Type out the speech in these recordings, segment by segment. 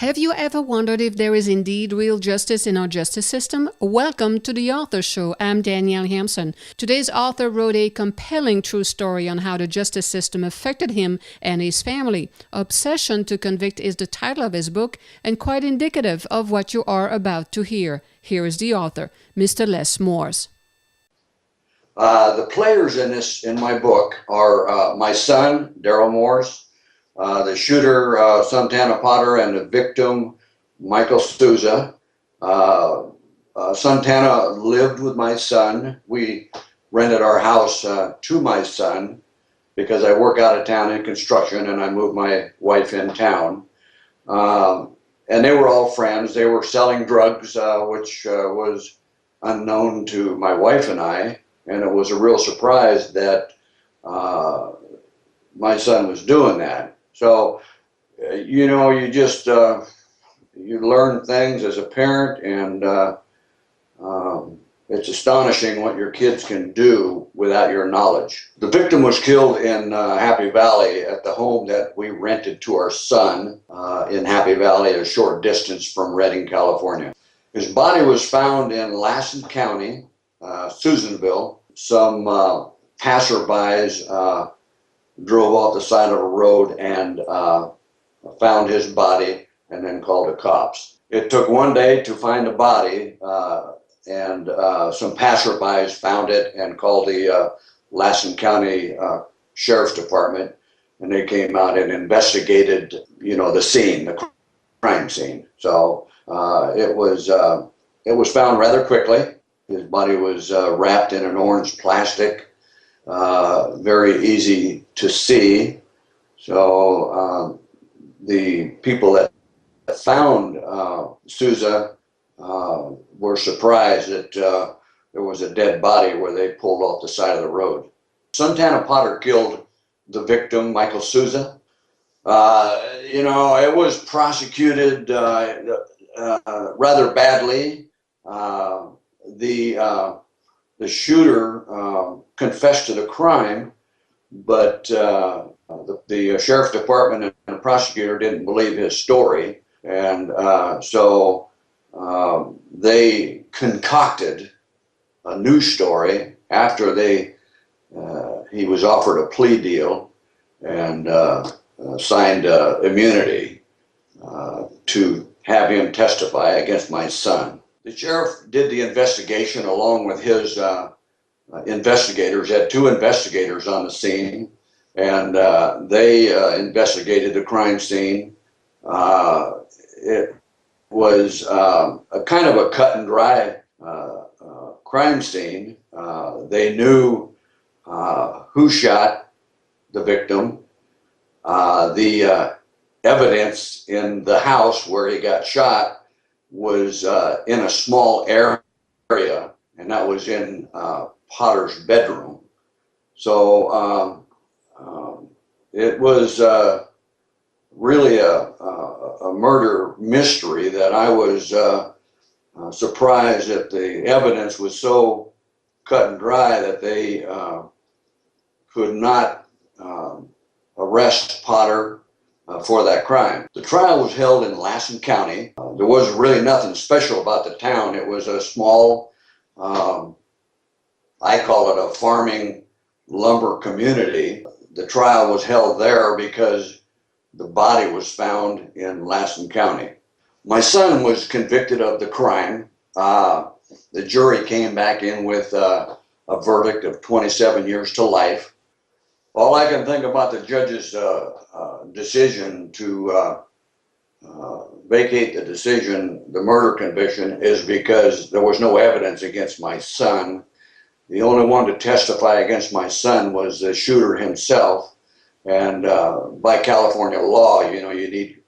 Have you ever wondered if there is indeed real justice in our justice system? Welcome to the Author Show. I'm Danielle Hampson. Today's author wrote a compelling true story on how the justice system affected him and his family. Obsession to Convict is the title of his book and quite indicative of what you are about to hear. Here is the author, Mr. Les Morse. The players in my book are my son, Daryl Morse, the shooter, Santana Potter, and the victim, Michael Souza. Santana lived with my son. We rented our house to my son because I work out of town in construction and I moved my wife in town. And they were all friends. They were selling drugs, which was unknown to my wife and I. And it was a real surprise that my son was doing that. So, you just, you learn things as a parent, and it's astonishing what your kids can do without your knowledge. The victim was killed in Happy Valley at the home that we rented to our son in Happy Valley, a short distance from Redding, California. His body was found in Lassen County, Susanville. Some passerbys drove off the side of a road and found his body and then called the cops. It took one day to find the body, and some passerbys found it and called the Lassen County Sheriff's Department, and they came out and investigated, the scene, the crime scene. So it was found rather quickly. His body was wrapped in an orange plastic, very easy to see. So the people that found Souza were surprised that there was a dead body where they pulled off the side of the road. Santana Potter killed the victim, Michael Souza. It was prosecuted rather badly. The shooter confessed to the crime, but the sheriff's department and the prosecutor didn't believe his story, and so they concocted a new story after he was offered a plea deal and signed immunity to have him testify against my son. The sheriff did the investigation along with his investigators. Had two investigators on the scene, and they investigated the crime scene. It was a kind of a cut and dry crime scene. They knew who shot the victim. The evidence in the house where he got shot was in a small area, and that was in Potter's bedroom. So it was really a murder mystery that I was surprised that the evidence was so cut and dry that they could not arrest Potter for that crime. The trial was held in Lassen County. There was really nothing special about the town. It was a small, I call it a farming lumber community. The trial was held there because the body was found in Lassen County. My son was convicted of the crime. The jury came back in with a verdict of 27 years to life. All I can think about the judge's decision to vacate the decision, the murder conviction, is because there was no evidence against my son. The only one to testify against my son was the shooter himself. And by California law, you need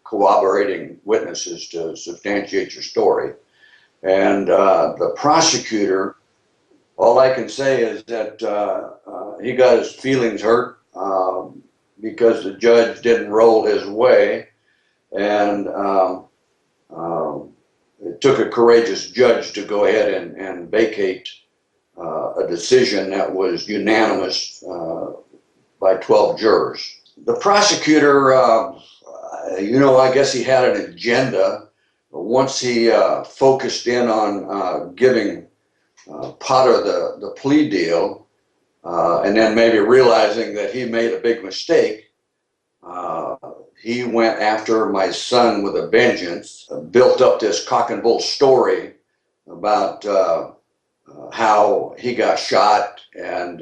corroborating witnesses to substantiate your story. And the prosecutor, all I can say is that he got his feelings hurt because the judge didn't roll his way, and it took a courageous judge to go ahead and vacate a decision that was unanimous by 12 jurors. The prosecutor, I guess he had an agenda. Once he focused in on giving part of the plea deal, and then maybe realizing that he made a big mistake, he went after my son with a vengeance, built up this cock and bull story about how he got shot. And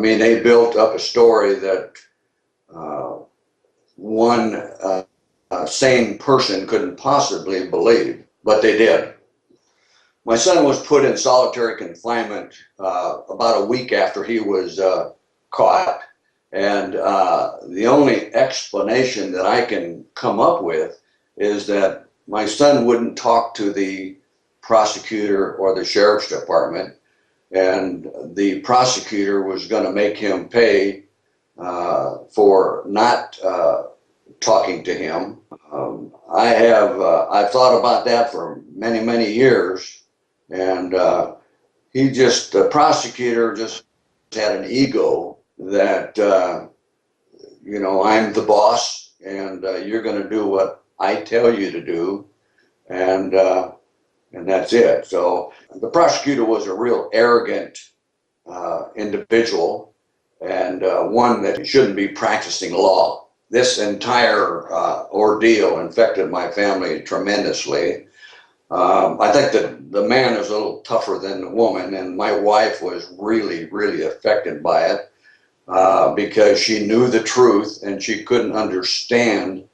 they built up a story that one sane person couldn't possibly believe, but they did. My son was put in solitary confinement about a week after he was caught. And the only explanation that I can come up with is that my son wouldn't talk to the prosecutor or the sheriff's department, and the prosecutor was going to make him pay for not talking to him. I've thought about that for many, many years, and the prosecutor just had an ego that, I'm the boss, and you're going to do what I tell you to do, and that's it. So the prosecutor was a real arrogant individual, and one that shouldn't be practicing law. This entire ordeal infected my family tremendously. I think that the man is a little tougher than the woman, and my wife was really, really affected by it because she knew the truth and she couldn't understand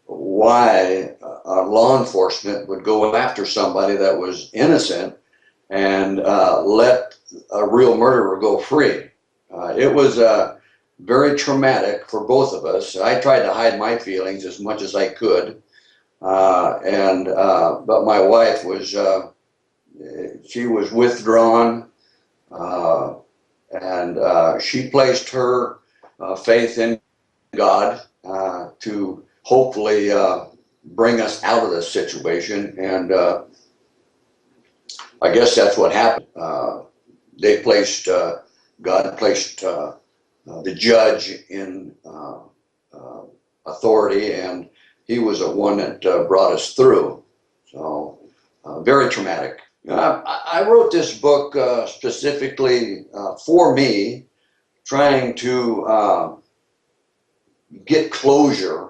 why law enforcement would go after somebody that was innocent and let a real murderer go free. It was very traumatic for both of us. I tried to hide my feelings as much as I could, but my wife was she was withdrawn, and she placed her faith in God to hopefully bring us out of this situation, and I guess that's what happened. God placed the judge in authority, and he was the one that brought us through. So very traumatic. I wrote this book specifically for me, trying to get closure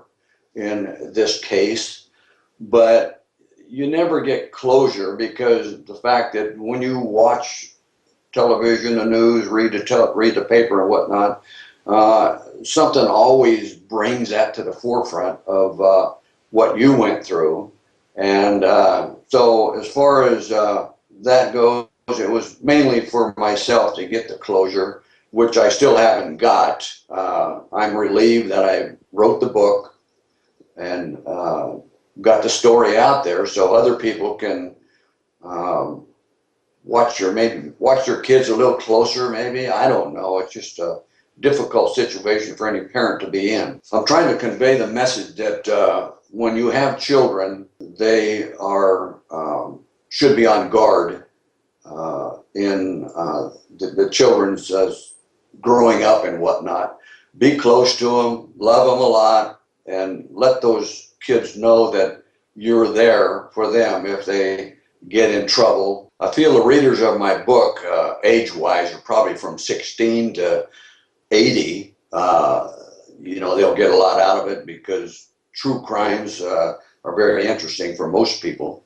in this case, but you never get closure because the fact that when you watch television, the news, read the paper and whatnot, something always brings that to the forefront of what you went through. And so as far as that goes, it was mainly for myself to get the closure, which I still haven't got. I'm relieved that I wrote the book and got the story out there so other people can watch their kids a little closer, maybe. I don't know. It's just a difficult situation for any parent to be in. I'm trying to convey the message that when you have children, they should be on guard in the children's growing up and whatnot. Be close to them, love them a lot, and let those kids know that you're there for them if they get in trouble. I feel the readers of my book, age-wise, are probably from 16 to 80. They'll get a lot out of it because true crimes are very interesting for most people.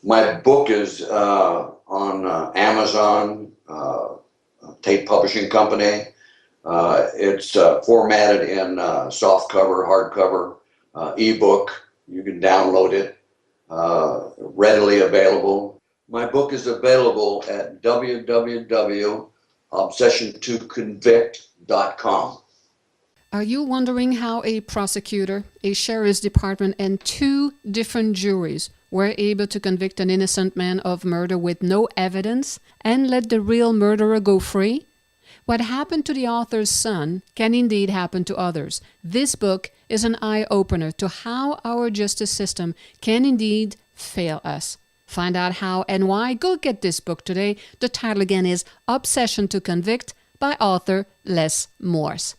My book is on Amazon, Tate Publishing Company. It's formatted in softcover, hardcover, ebook. You can download it, readily available. My book is available at www.obsession2convict.com. Are you wondering how a prosecutor, a sheriff's department, and 2 different juries were able to convict an innocent man of murder with no evidence and let the real murderer go free? What happened to the author's son can indeed happen to others. This book is an eye-opener to how our justice system can indeed fail us. Find out how and why. Go get this book today. The title again is Obsession to Convict by author Les Morse.